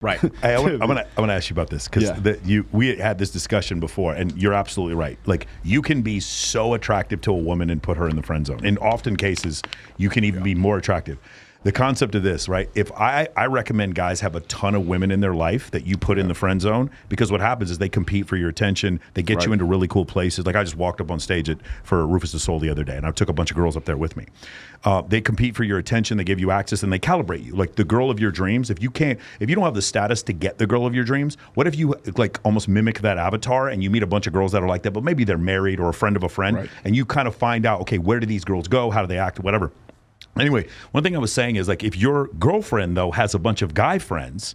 Right. Hey, I'm gonna ask you about this because we had this discussion before, and you're absolutely right. Like, you can be so attractive to a woman and put her in the friend zone. In often cases, you can even be more attractive. The concept of this, right? If I recommend guys have a ton of women in their life that you put in the friend zone, because what happens is they compete for your attention. They get you into really cool places. Like, I just walked up on stage for Rufus the Soul the other day, and I took a bunch of girls up there with me. They compete for your attention. They give you access, and they calibrate you. Like, the girl of your dreams, if you don't have the status to get the girl of your dreams, what if you like almost mimic that avatar and you meet a bunch of girls that are like that, but maybe they're married or a friend of a friend, and you kind of find out, okay, where do these girls go? How do they act? Whatever. Anyway, one thing I was saying is, like, if your girlfriend, though, has a bunch of guy friends,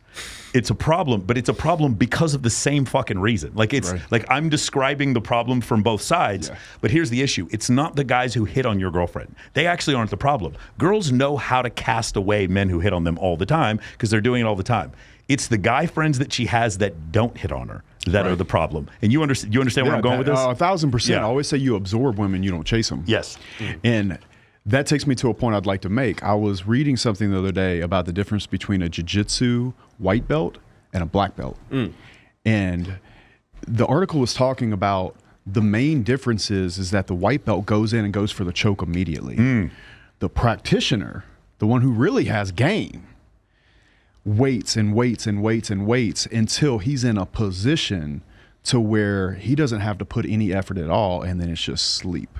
it's a problem, but it's a problem because of the same fucking reason. Like, it's like I'm describing the problem from both sides, but here's the issue. It's not the guys who hit on your girlfriend. They actually aren't the problem. Girls know how to cast away men who hit on them all the time because they're doing it all the time. It's the guy friends that she has that don't hit on her that are the problem. And you understand where I'm going with this? 1,000%. I always say you absorb women, you don't chase them. Yes. And that takes me to a point I'd like to make. I was reading something the other day about the difference between a jiu-jitsu white belt and a black belt. And the article was talking about the main difference is that the white belt goes in and goes for the choke immediately. The practitioner, the one who really has game, waits and waits and waits and waits until he's in a position to where he doesn't have to put any effort at all, and then it's just sleep.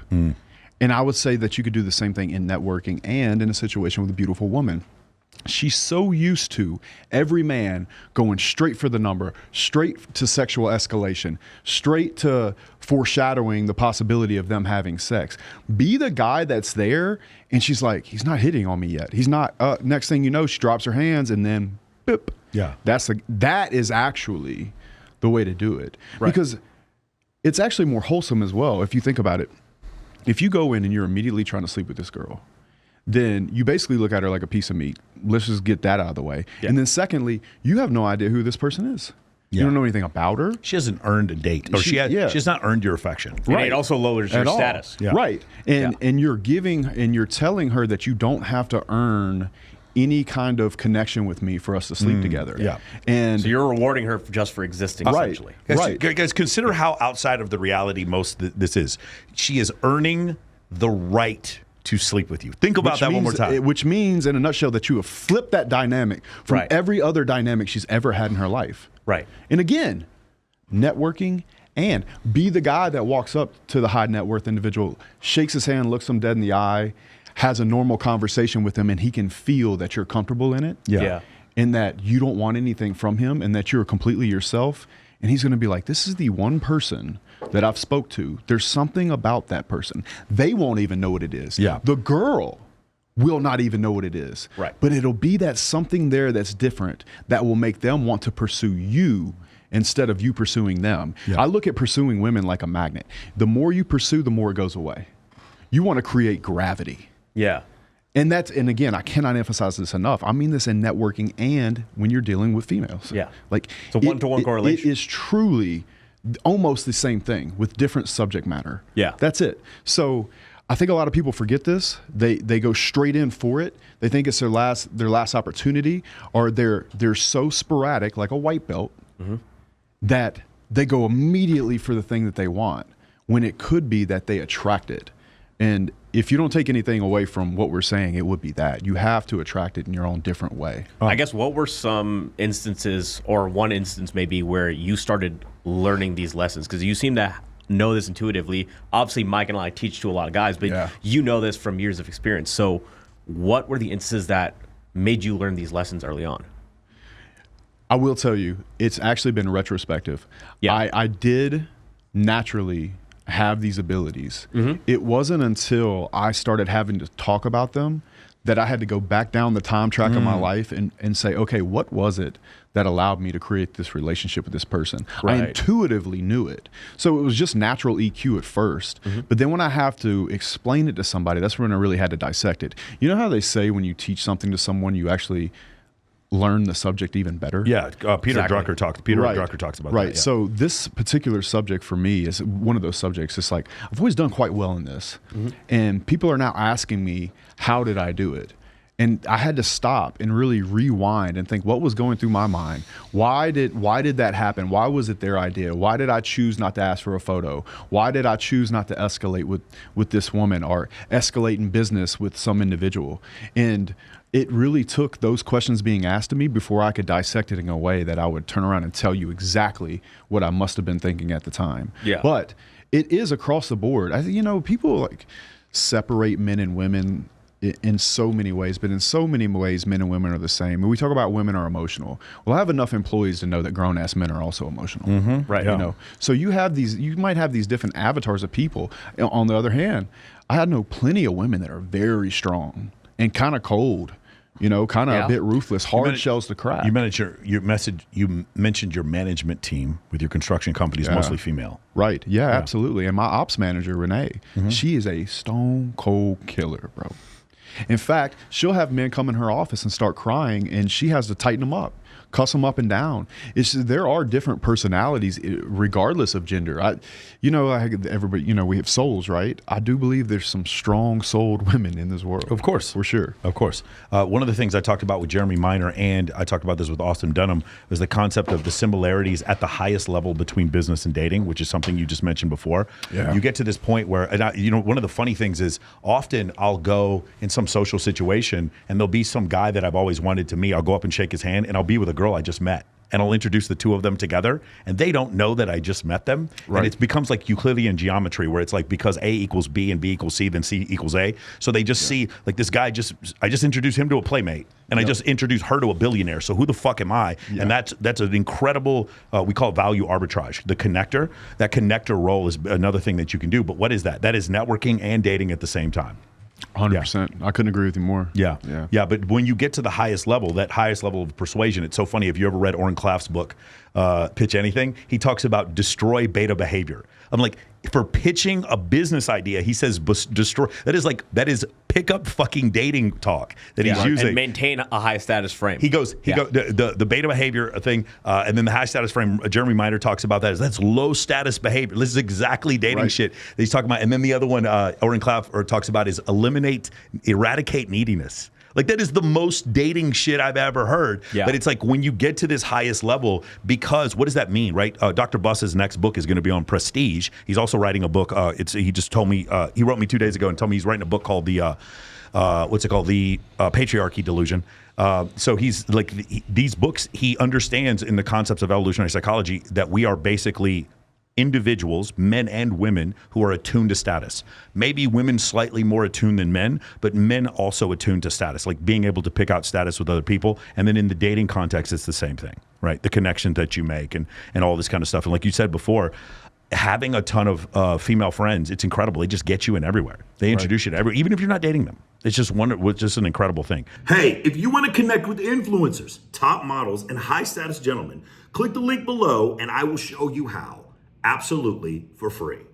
And I would say that you could do the same thing in networking and in a situation with a beautiful woman. She's so used to every man going straight for the number, straight to sexual escalation, straight to foreshadowing the possibility of them having sex. Be the guy that's there, and she's like, he's not hitting on me yet. He's not. Next thing you know, she drops her hands, and then, boop. Yeah. That is actually the way to do it. Because it's actually more wholesome as well, if you think about it. If you go in and you're immediately trying to sleep with this girl, then you basically look at her like a piece of meat. Let's just get that out of the way. And then secondly, you have no idea who this person is. You don't know anything about her. She hasn't earned a date, or she has not earned your affection. And it also lowers your status. And you're giving and you're telling her that you don't have to earn any kind of connection with me for us to sleep together. And so you're rewarding her just for existing, essentially. Guys, consider how outside of the reality this is. She is earning the right to sleep with you. Think about that one more time. Which means, in a nutshell, that you have flipped that dynamic from every other dynamic she's ever had in her life. And again, networking, and be the guy that walks up to the high net worth individual, shakes his hand, looks him dead in the eye, has a normal conversation with him, and he can feel that you're comfortable in it. And that you don't want anything from him, and that you're completely yourself. And he's going to be like, this is the one person that I've spoke to. There's something about that person. They won't even know what it is. The girl will not even know what it is. But it'll be that something there that's different that will make them want to pursue you instead of you pursuing them. I look at pursuing women like a magnet. The more you pursue, the more it goes away. You want to create gravity. And again, I cannot emphasize this enough. I mean this in networking and when you're dealing with females. Like, it's a one-to-one correlation. It is truly almost the same thing with different subject matter. That's it. So I think a lot of people forget this. They go straight in for it. They think it's their last opportunity, or they're so sporadic, like a white belt, that they go immediately for the thing that they want, when it could be that they attract it. And if you don't take anything away from what we're saying, it would be that. You have to attract it in your own different way. I guess, what were some instances, or one instance maybe, where you started learning these lessons? Because you seem to know this intuitively. Obviously, Mike and I teach to a lot of guys, but you know this from years of experience. So what were the instances that made you learn these lessons early on? I will tell you, it's actually been retrospective. I did naturally have these abilities. It wasn't until I started having to talk about them that I had to go back down the time track of my life and say, okay, what was it that allowed me to create this relationship with this person? I intuitively knew it. So it was just natural EQ at first. But then when I have to explain it to somebody, that's when I really had to dissect it. You know how they say when you teach something to someone, you actually learn the subject even better? Peter Drucker talks about that. So this particular subject for me is one of those subjects. It's like, I've always done quite well in this. And people are now asking me, how did I do it? And I had to stop and really rewind and think what was going through my mind. Why did that happen? Why was it their idea? Why did I choose not to ask for a photo? Why did I choose not to escalate with this woman or escalate in business with some individual? And it really took those questions being asked of me before I could dissect it in a way that I would turn around and tell you exactly what I must have been thinking at the time. Yeah. But it is across the board. People like separate men and women in so many ways, but in so many ways, men and women are the same. When we talk about women are emotional, well, I have enough employees to know that grown-ass men are also emotional. Mm-hmm. Right. You know, so you might have these different avatars of people. On the other hand, I know plenty of women that are very strong and kind of cold. Kind of a bit ruthless, hard shells to crack. You mentioned your management team with your construction company is mostly female. Right. Yeah, absolutely. And my ops manager, Renee, she is a stone cold killer, bro. In fact, she'll have men come in her office and start crying, and she has to tighten them up, cuss them up and down. There are different personalities regardless of gender. Everybody, we have souls, right? I do believe there's some strong-souled women in this world. Of course. For sure. Of course. One of the things I talked about with Jeremy Miner, and I talked about this with Austin Dunham, was the concept of the similarities at the highest level between business and dating, which is something you just mentioned before. Yeah. You get to this point where, one of the funny things is often I'll go in some social situation and there'll be some guy that I've always wanted to meet. I'll go up and shake his hand, and I'll be with a girl I just met. And I'll introduce the two of them together, and they don't know that I just met them. Right. And it becomes like Euclidean geometry, where it's like because A equals B and B equals C, then C equals A. So they just see like this guy I just introduced him to a playmate, and I just introduced her to a billionaire. So who the fuck am I? Yeah. And that's an incredible, we call it value arbitrage. The connector, that connector role is another thing that you can do. But what is that? That is networking and dating at the same time. 100%. I couldn't agree with you more. Yeah. But when you get to the highest level, that highest level of persuasion, it's so funny. Have you ever read Oren Klaff's book, Pitch Anything? He talks about destroy beta behavior. I'm like, for pitching a business idea, he says destroy. That is pick up fucking dating talk that he's using. And maintain a high status frame. He goes the beta behavior thing, and then the high status frame. Jeremy Miner talks about that's low status behavior. This is exactly dating shit that he's talking about. And then the other one, Oren Klaff talks about is eradicate neediness. Like that is the most dating shit I've ever heard. Yeah. But it's like when you get to this highest level, because what does that mean, right? Dr. Buss's next book is going to be on prestige. He's also writing a book. He just told me, he wrote me 2 days ago and told me he's writing a book called the Patriarchy Delusion. So he's like these books, he understands in the concepts of evolutionary psychology that we are basically individuals, men and women, who are attuned to status. Maybe women slightly more attuned than men, but men also attuned to status, like being able to pick out status with other people. And then in the dating context, it's the same thing, right? The connection that you make and all this kind of stuff. And like you said before, having a ton of female friends, it's incredible. They just get you in everywhere. They introduce you to everywhere, even if you're not dating them. It's just an incredible thing. Hey, if you want to connect with influencers, top models, and high-status gentlemen, click the link below and I will show you how. Absolutely for free.